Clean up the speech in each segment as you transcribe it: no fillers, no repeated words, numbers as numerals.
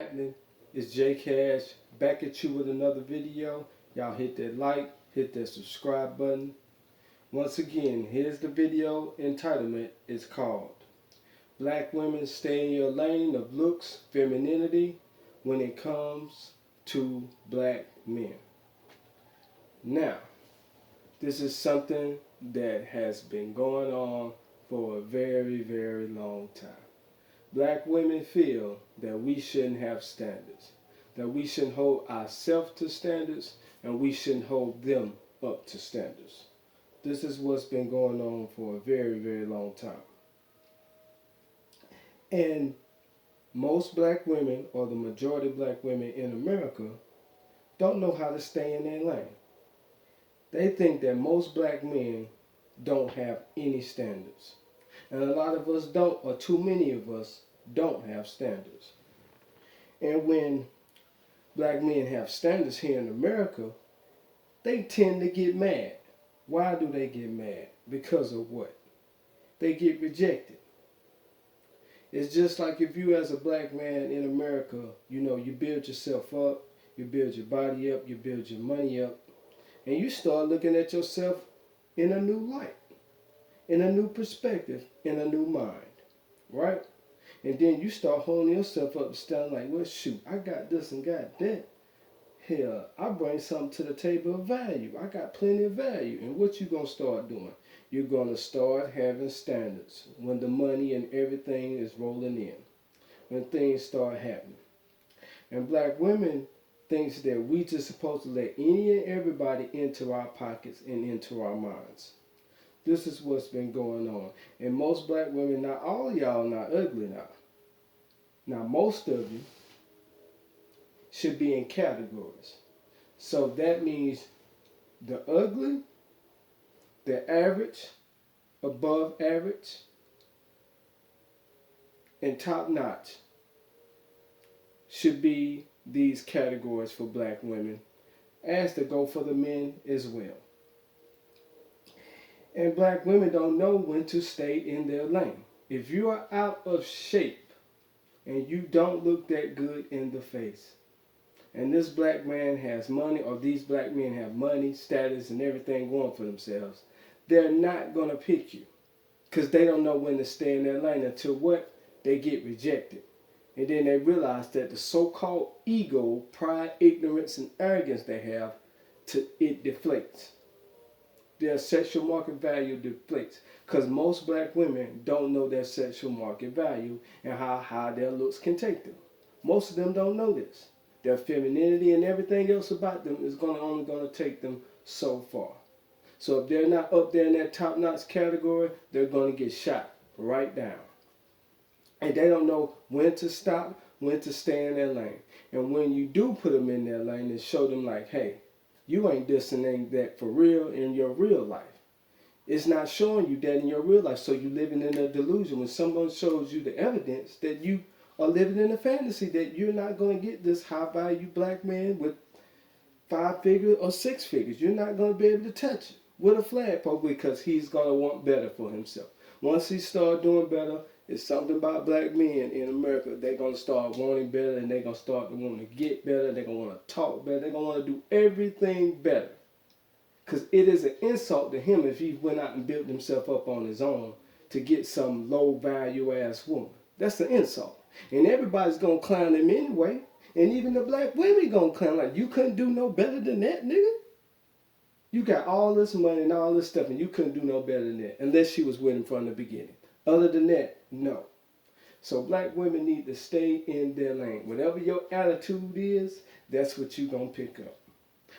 Happening? It's J Cash back at you with another video. Y'all hit that like, hit that subscribe button. Once again, here's the video entitlement. It's called Black Women Stay in Your Lane of Looks, Femininity when it comes to black men. Now, this is something that has been going on for a very, very long time. Black women feel that we shouldn't have standards, that we shouldn't hold ourselves to standards, and we shouldn't hold them up to standards. This is what's been going on for a very, very long time. And most black women, or the majority of black women in America, don't know how to stay in their lane. They think that most black men don't have any standards. And a lot of us don't, or too many of us don't have standards. And when black men have standards here in America, they tend to get mad. Why do they get mad? Because of what? They get rejected. It's just like if you as a black man in America, you build yourself up, you build your body up, you build your money up, and you start looking at yourself in a new light, in a new perspective, in a new mind, right? And then you start holding yourself up and standing like, well, shoot, I got this and got that. Hell, I bring something to the table of value. I got plenty of value. And what you going to start doing? You're going to start having standards when the money and everything is rolling in, when things start happening. And black women thinks that we just supposed to let any and everybody into our pockets and into our minds. This is what's been going on. And most black women, not all of y'all not ugly now. Now most of you should be in categories. So that means the ugly, the average, above average, and top notch should be these categories for black women, as to go for the men as well. And black women don't know when to stay in their lane. If you are out of shape and you don't look that good in the face, and this black man has money, or these black men have money, status, and everything going for themselves, they're not going to pick you, because they don't know when to stay in their lane until what? They get rejected. And then they realize that the so-called ego, pride, ignorance, and arrogance they have, it deflates. Their sexual market value deflates, because most black women don't know their sexual market value and how high their looks can take them. Most of them don't know this. Their femininity and everything else about them is only going to take them so far. So if they're not up there in that top-notch category, they're going to get shot right down. And they don't know when to stop, when to stay in their lane. And when you do put them in their lane and show them like, hey, you ain't this and ain't that for real in your real life. It's not showing you that in your real life. So you're living in a delusion. When someone shows you the evidence that you are living in a fantasy that you're not going to get this high value black man with 5 figures or 6 figures. You're not going to be able to touch it with a flagpole, because he's going to want better for himself. Once he starts doing better, it's something about black men in America. They're going to start wanting better, and they're going to start to want to get better. They're going to want to talk better. They're going to want to do everything better. Because it is an insult to him if he went out and built himself up on his own to get some low value ass woman. That's an insult. And everybody's going to clown him anyway. And even the black women going to clown like, you couldn't do no better than that, nigga. You got all this money and all this stuff, and you couldn't do no better than that, unless she was with him from the beginning. Other than that, no. So black women need to stay in their lane. Whatever your attitude is, that's what you're going to pick up.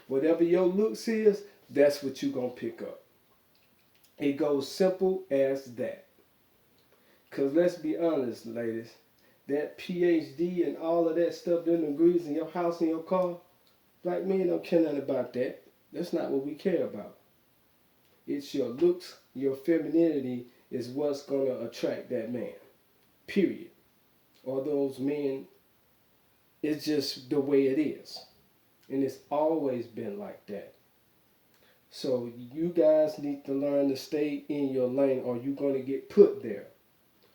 Whatever your looks is, that's what you're going to pick up. It goes simple as that. Because let's be honest, ladies, that PhD and all of that stuff, them degrees in your house and your car, black men don't care nothing about that. That's not what we care about. It's your looks, your femininity is what's going to attract that man. Period. Or those men, it's just the way it is. And it's always been like that. So you guys need to learn to stay in your lane, or you're going to get put there.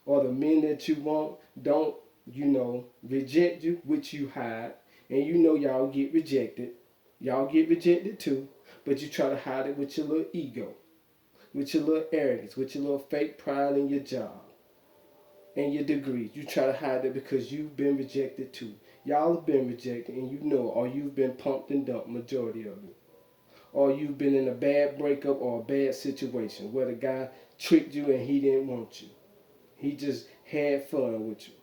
Or the men that you want don't reject you, which you hide, and y'all get rejected. Y'all get rejected too, but you try to hide it with your little ego, with your little arrogance, with your little fake pride in your job and your degrees. You try to hide it because you've been rejected too. Y'all have been rejected and or you've been pumped and dumped, majority of you. Or you've been in a bad breakup or a bad situation where the guy tricked you and he didn't want you. He just had fun with you.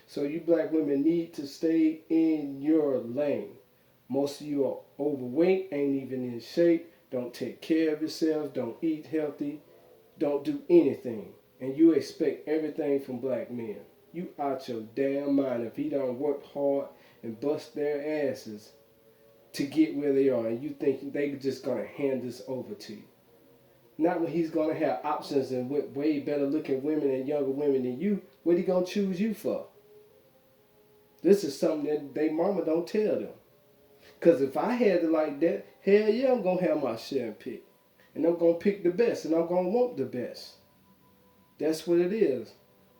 So you black women need to stay in your lane. Most of you are overweight, ain't even in shape, don't take care of yourselves, don't eat healthy, don't do anything. And you expect everything from black men. You out your damn mind if he done worked hard and bust their asses to get where they are and you think they just gonna hand this over to you. Not when he's gonna have options and way better looking women and younger women than you. What he gonna choose you for? This is something that they mama don't tell them. Because if I had it like that, hell yeah, I'm going to have my share and pick. And I'm going to pick the best, and I'm going to want the best. That's what it is.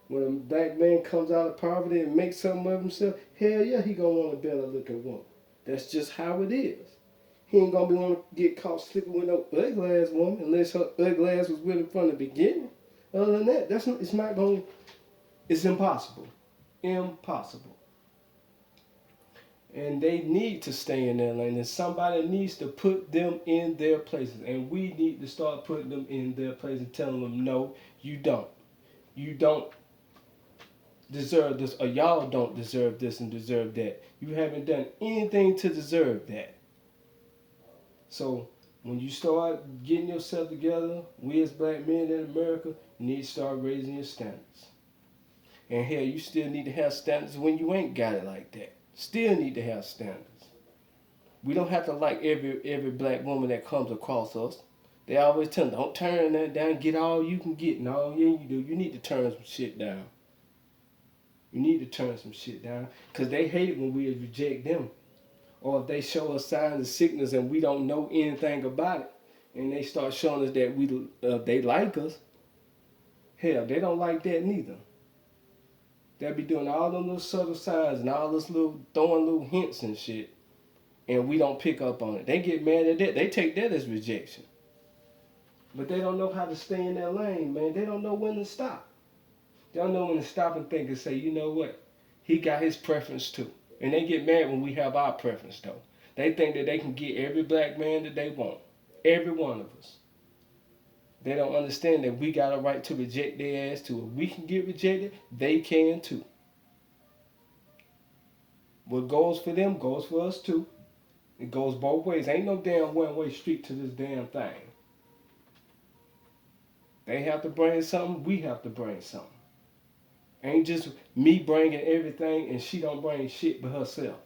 When a black man comes out of poverty and makes something of himself, hell yeah, he going to want a better looking woman. That's just how it is. He ain't going to be wanting to get caught sleeping with no ugly ass woman unless her ugly ass was with him from the beginning. Other than that, it's impossible. Impossible. And they need to stay in their lane. And somebody needs to put them in their places. And we need to start putting them in their place and telling them, no, you don't. You don't deserve this, or y'all don't deserve this and deserve that. You haven't done anything to deserve that. So when you start getting yourself together, we as black men in America need to start raising your standards. And hell, you still need to have standards when you ain't got it like that. Still need to have standards. We don't have to like every black woman that comes across us. They always tell them, don't turn that down, get all you can get. No, yeah, you do. You need to turn some shit down. You need to turn some shit down. Because they hate it when we reject them. Or if they show us signs of sickness and we don't know anything about it, and they start showing us that they like us, hell, they don't like that neither. They'll be doing all them little subtle signs and all this little throwing little hints and shit. And we don't pick up on it. They get mad at that. They take that as rejection. But they don't know how to stay in their lane, man. They don't know when to stop. They don't know when to stop and think and say, you know what? He got his preference too. And they get mad when we have our preference though. They think that they can get every black man that they want. Every one of us. They don't understand that we got a right to reject their ass too. If we can get rejected, they can too. What goes for them goes for us too. It goes both ways. Ain't no damn one-way street to this damn thing. They have to bring something, we have to bring something. Ain't just me bringing everything and she don't bring shit but herself.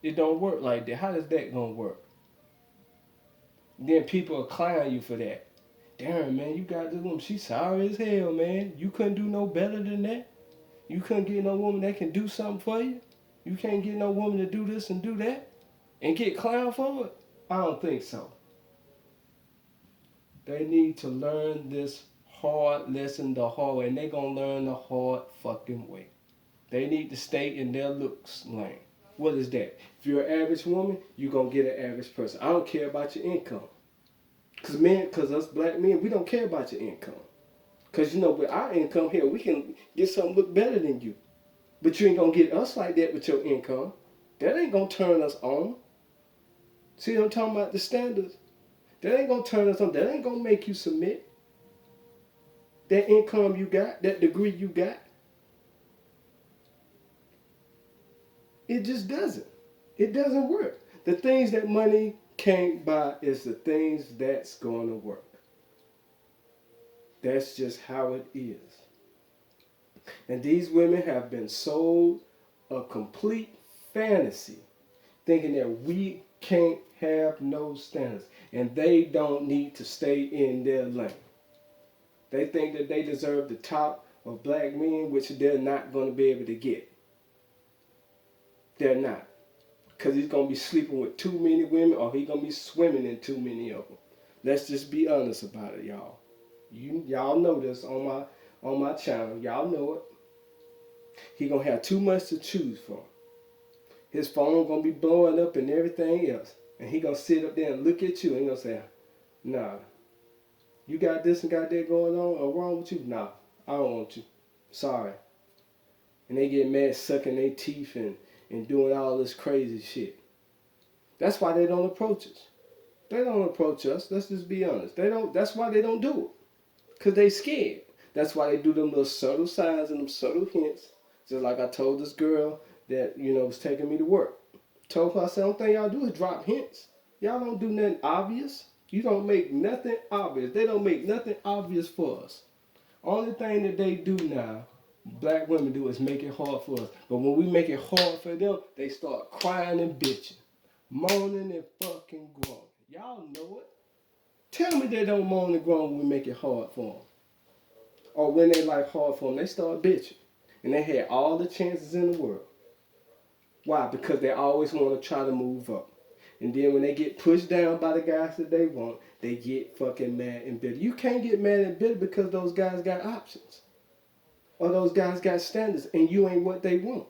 It don't work like that. How does that gonna work? Then people will clown you for that. Damn, man, you got this woman. She's sorry as hell, man. You couldn't do no better than that. You couldn't get no woman that can do something for you. You can't get no woman to do this and do that and get clowned for it. I don't think so. They need to learn this hard lesson the hard way, and they gonna learn the hard fucking way. They need to stay in their looks lane. What is that? If you're an average woman, you're gonna get an average person. I don't care about your income. Cause us black men, we don't care about your income. Cause with our income here, we can get something look better than you. But you ain't gonna get us like that with your income. That ain't gonna turn us on. See what I'm talking about? The standards. That ain't gonna turn us on. That ain't gonna make you submit. That income you got, that degree you got. It just doesn't. It doesn't work. The things that money can't buy is the things that's gonna work. That's just how it is. And these women have been sold a complete fantasy, thinking that we can't have no standards. And they don't need to stay in their lane. They think that they deserve the top of black men, which they're not going to be able to get. They're not. Because he's going to be sleeping with too many women, or he's going to be swimming in too many of them. Let's just be honest about it, y'all. Y'all know this on my channel. Y'all know it. He gonna have too much to choose from. His phone gonna be blowing up and everything else. And he gonna sit up there and look at you and he gonna say, nah, you got this and got that going on or wrong with you? Nah, I don't want you. Sorry. And they get mad sucking their teeth and doing all this crazy shit. That's why they don't approach us. They don't approach us. Let's just be honest. They don't. That's why they don't do it. Cause they scared. That's why they do them little subtle signs and them subtle hints. Just like I told this girl that was taking me to work. Told her I said, the only thing y'all do is drop hints. Y'all don't do nothing obvious. You don't make nothing obvious. They don't make nothing obvious for us. Only thing that they do now, black women do, is make it hard for us. But when we make it hard for them, they start crying and bitching, moaning and fucking groaning. Y'all know it. Tell me they don't moan and groan when we make it hard for them. Or when they like hard for them, they start bitching. And they had all the chances in the world. Why? Because they always want to try to move up. And then when they get pushed down by the guys that they want, they get fucking mad and bitter. You can't get mad and bitter because those guys got options. Or those guys got standards and you ain't what they want.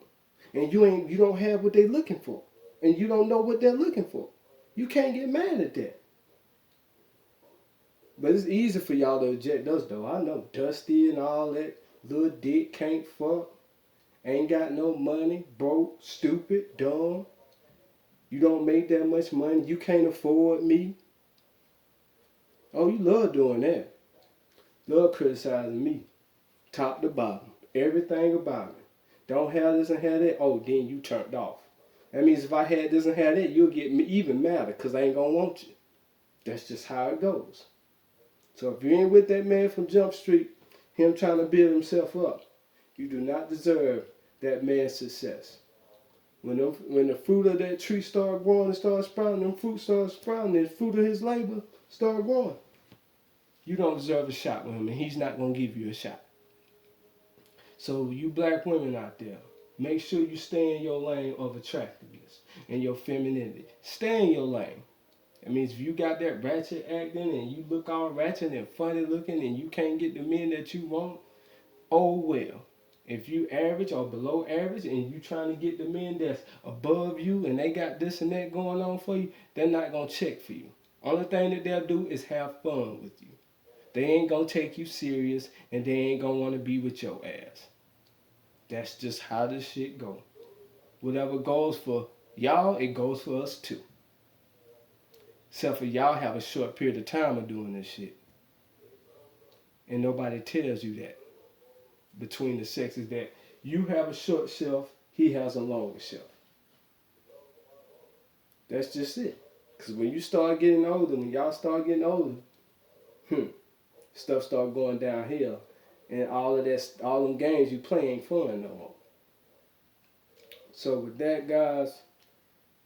And you don't have what they looking for. And you don't know what they're looking for. You can't get mad at that. But it's easy for y'all to reject us though. I know Dusty and all that. Little dick, can't fuck. Ain't got no money, broke, stupid, dumb. You don't make that much money. You can't afford me. Oh, you love doing that. Love criticizing me. Top to bottom. Everything about me. Don't have this and have that. Oh, then you turned off. That means if I had this and had that, you'll get me even madder because I ain't going to want you. That's just how it goes. So if you ain't with that man from Jump Street, him trying to build himself up, you do not deserve that man's success. When the fruit of that tree start growing and start sprouting, them fruit start sprouting, the fruit of his labor start growing. You don't deserve a shot with him, and he's not going to give you a shot. So you black women out there, make sure you stay in your lane of attractiveness and your femininity. Stay in your lane. That means if you got that ratchet acting and you look all ratchet and funny looking and you can't get the men that you want, oh well. If you average or below average and you trying to get the men that's above you and they got this and that going on for you, they're not going to check for you. Only thing that they'll do is have fun with you. They ain't going to take you serious and they ain't going to want to be with your ass. That's just how this shit go. Whatever goes for y'all, it goes for us too. Except for y'all have a short period of time of doing this shit. And nobody tells you that. Between the sexes that you have a short shelf, he has a longer shelf. That's just it. Because when you start getting older, when y'all start getting older, stuff start going downhill. And all them games you play ain't fun no more. So with that, guys,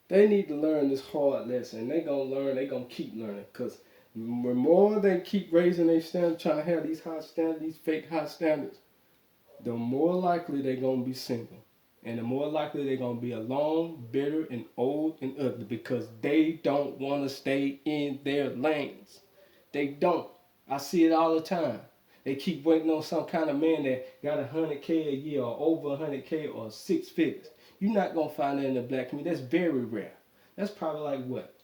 they need to learn this hard lesson. They gonna learn, they gonna keep learning. Because the more they keep raising their standards, trying to have these high standards, these fake high standards, the more likely they're going to be single. And the more likely they're going to be alone, bitter, and old, and ugly. Because they don't want to stay in their lanes. They don't. I see it all the time. They keep waiting on some kind of man that got $100K a year or over $100K or 6 figures. You're not going to find that in the black community. That's very rare. That's probably like what?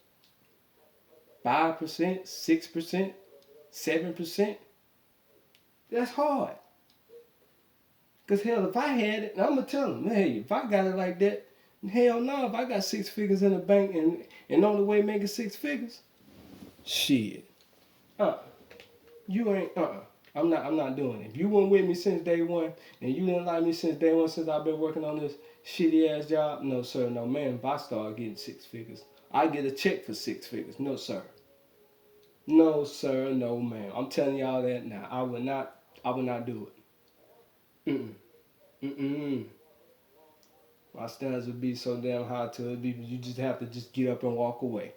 5%, 6%, 7%? That's hard. Because hell, if I had it, and I'm going to tell them, hey, if I got it like that, hell no, if I got 6 figures in the bank and on the way making 6 figures, shit. You ain't, I'm not doing it. If you weren't with me since day one, and you didn't like me since day one, since I've been working on this shitty ass job, no sir, no ma'am. If I start getting 6 figures, I get a check for 6 figures. No sir. No sir, no ma'am. I'm telling y'all that now. I would not do it. My standards would be so damn high to it, you just have to just get up and walk away.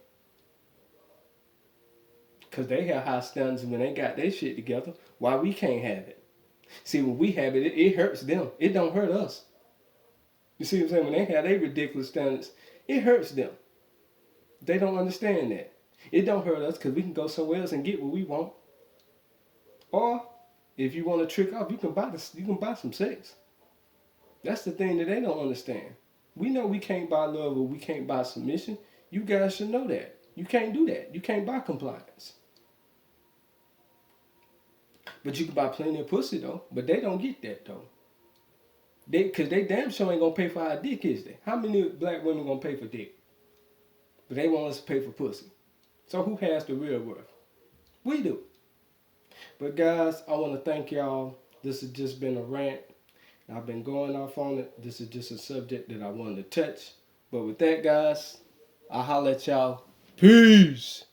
Because they have high standards when they got their shit together. Why we can't have it? See, when we have it, it hurts them. It don't hurt us. You see what I'm saying? When they have their ridiculous standards, it hurts them. They don't understand that. It don't hurt us because we can go somewhere else and get what we want. Or, if you want to trick off, you can buy some sex. That's the thing that they don't understand. We know we can't buy love or we can't buy submission. You guys should know that. You can't do that. You can't buy compliance. But you can buy plenty of pussy though. But they don't get that though. Cause they damn sure ain't gonna pay for our dick, is they? How many black women gonna pay for dick? But they want us to pay for pussy. So who has the real worth? We do. But guys, I want to thank y'all. This has just been a rant. I've been going off on it. This is just a subject that I wanted to touch. But with that, guys, I'll holler at y'all. Peace.